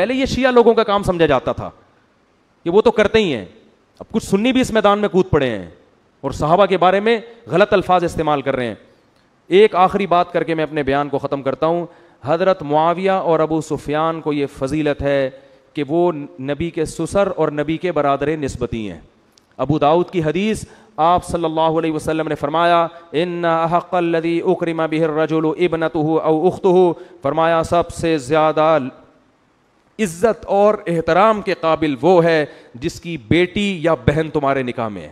پہلے یہ شیعہ لوگوں کا کام سمجھا جاتا تھا کہ وہ تو کرتے ہی ہیں. اب کچھ سنی بھی اس میدان میں کود پڑے ہیں اور صحابہ کے بارے میں غلط الفاظ استعمال کر رہے ہیں. ایک آخری بات کر کے میں اپنے بیان کو ختم کرتا ہوں. حضرت معاویہ اور ابو سفیان کو یہ فضیلت ہے کہ وہ نبی کے سسر اور نبی کے برادر نسبتی ہیں. ابو داؤد کی حدیث, آپ صلی اللہ علیہ وسلم نے فرمایا ان احق الذی اکرم بہ الرجل ابنتہ او اختہ, فرمایا سب سے زیادہ عزت اور احترام کے قابل وہ ہے جس کی بیٹی یا بہن تمہارے نکاح میں ہے.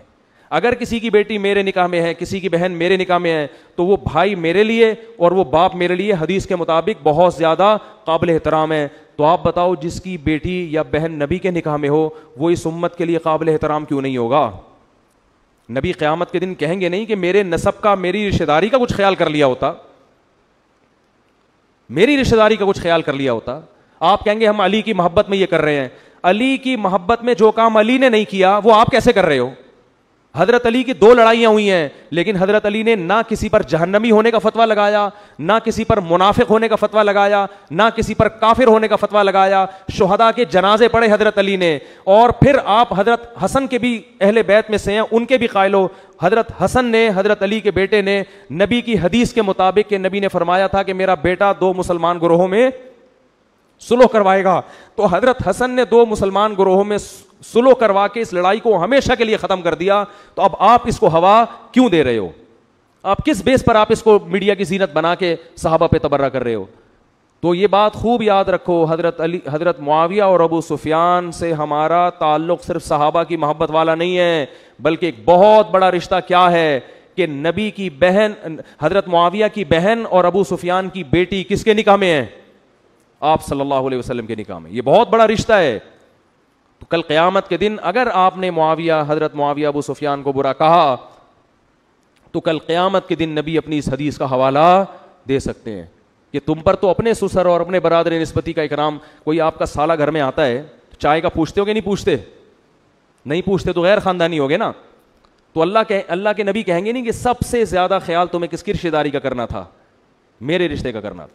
اگر کسی کی بیٹی میرے نکاح میں ہے, کسی کی بہن میرے نکاح میں ہے, تو وہ بھائی میرے لیے اور وہ باپ میرے لیے حدیث کے مطابق بہت زیادہ قابل احترام ہے. تو آپ بتاؤ جس کی بیٹی یا بہن نبی کے نکاح میں ہو وہ اس امت کے لیے قابل احترام کیوں نہیں ہوگا؟ نبی قیامت کے دن کہیں گے نہیں کہ میرے نسب کا, میری رشتہ داری کا کچھ خیال کر لیا ہوتا, میری رشتہ داری کا کچھ خیال کر لیا ہوتا. آپ کہیں گے ہم علی کی محبت میں یہ کر رہے ہیں. علی کی محبت میں جو کام علی نے نہیں کیا وہ آپ کیسے کر رہے ہو؟ حضرت علی کی 2 لڑائیاں ہوئی ہیں, لیکن حضرت علی نے نہ کسی پر جہنمی ہونے کا فتویٰ لگایا, نہ کسی پر منافق ہونے کا فتویٰ لگایا, نہ کسی پر کافر ہونے کا فتویٰ لگایا. شہداء کے جنازے پڑھے حضرت علی نے, اور پھر آپ حضرت حسن کے بھی اہل بیت میں سے ہیں, ان کے بھی قائل ہو. حضرت حسن نے, حضرت علی کے بیٹے نے, نبی کی حدیث کے مطابق کہ نبی نے فرمایا تھا کہ میرا بیٹا 2 مسلمان گروہوں میں سلح کروائے گا, تو حضرت حسن نے 2 مسلمان گروہوں میں سلح کروا کے اس لڑائی کو ہمیشہ کے لیے ختم کر دیا. تو اب آپ اس کو ہوا کیوں دے رہے ہو؟ آپ کس بیس پر آپ اس کو میڈیا کی زینت بنا کے صحابہ پہ تبرہ کر رہے ہو؟ تو یہ بات خوب یاد رکھو, حضرت معاویہ اور ابو سفیان سے ہمارا تعلق صرف صحابہ کی محبت والا نہیں ہے, بلکہ ایک بہت بڑا رشتہ کیا ہے کہ نبی کی بہن, حضرت معاویہ کی بہن اور ابو سفیان کی بیٹی کس کے نکاح میں ہے؟ آپ صلی اللہ علیہ وسلم کے نکاح میں. یہ بہت بڑا رشتہ ہے. تو کل قیامت کے دن اگر آپ نے حضرت معاویہ ابو سفیان کو برا کہا تو کل قیامت کے دن نبی اپنی اس حدیث کا حوالہ دے سکتے ہیں کہ تم پر تو اپنے سسر اور اپنے برادر نسبتی کا اکرام. کوئی آپ کا سالہ گھر میں آتا ہے, چائے کا پوچھتے ہو کہ نہیں پوچھتے؟ نہیں پوچھتے تو غیر خاندانی ہوگے نا. تو اللہ کے نبی کہیں گے نہیں کہ سب سے زیادہ خیال تمہیں کس کی رشتہ داری کا کرنا تھا؟ میرے رشتے کا کرنا تھا.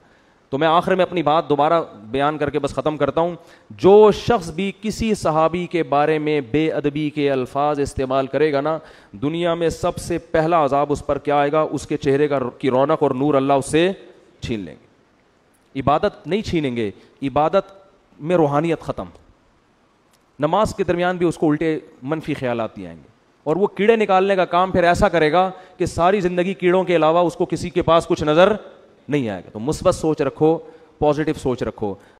تو میں آخر میں اپنی بات دوبارہ بیان کر کے بس ختم کرتا ہوں. جو شخص بھی کسی صحابی کے بارے میں بے ادبی کے الفاظ استعمال کرے گا نا, دنیا میں سب سے پہلا عذاب اس پر کیا آئے گا؟ اس کے چہرے کی رونق اور نور اللہ اس سے چھین لیں گے. عبادت نہیں چھینیں گے, عبادت میں روحانیت ختم. نماز کے درمیان بھی اس کو الٹے منفی خیالات آئیں گے, اور وہ کیڑے نکالنے کا کام پھر ایسا کرے گا کہ ساری زندگی کیڑوں کے علاوہ اس کو کسی کے پاس کچھ نظر نہیں آئے گا. تو مثبت سوچ رکھو, پازیٹو سوچ رکھو.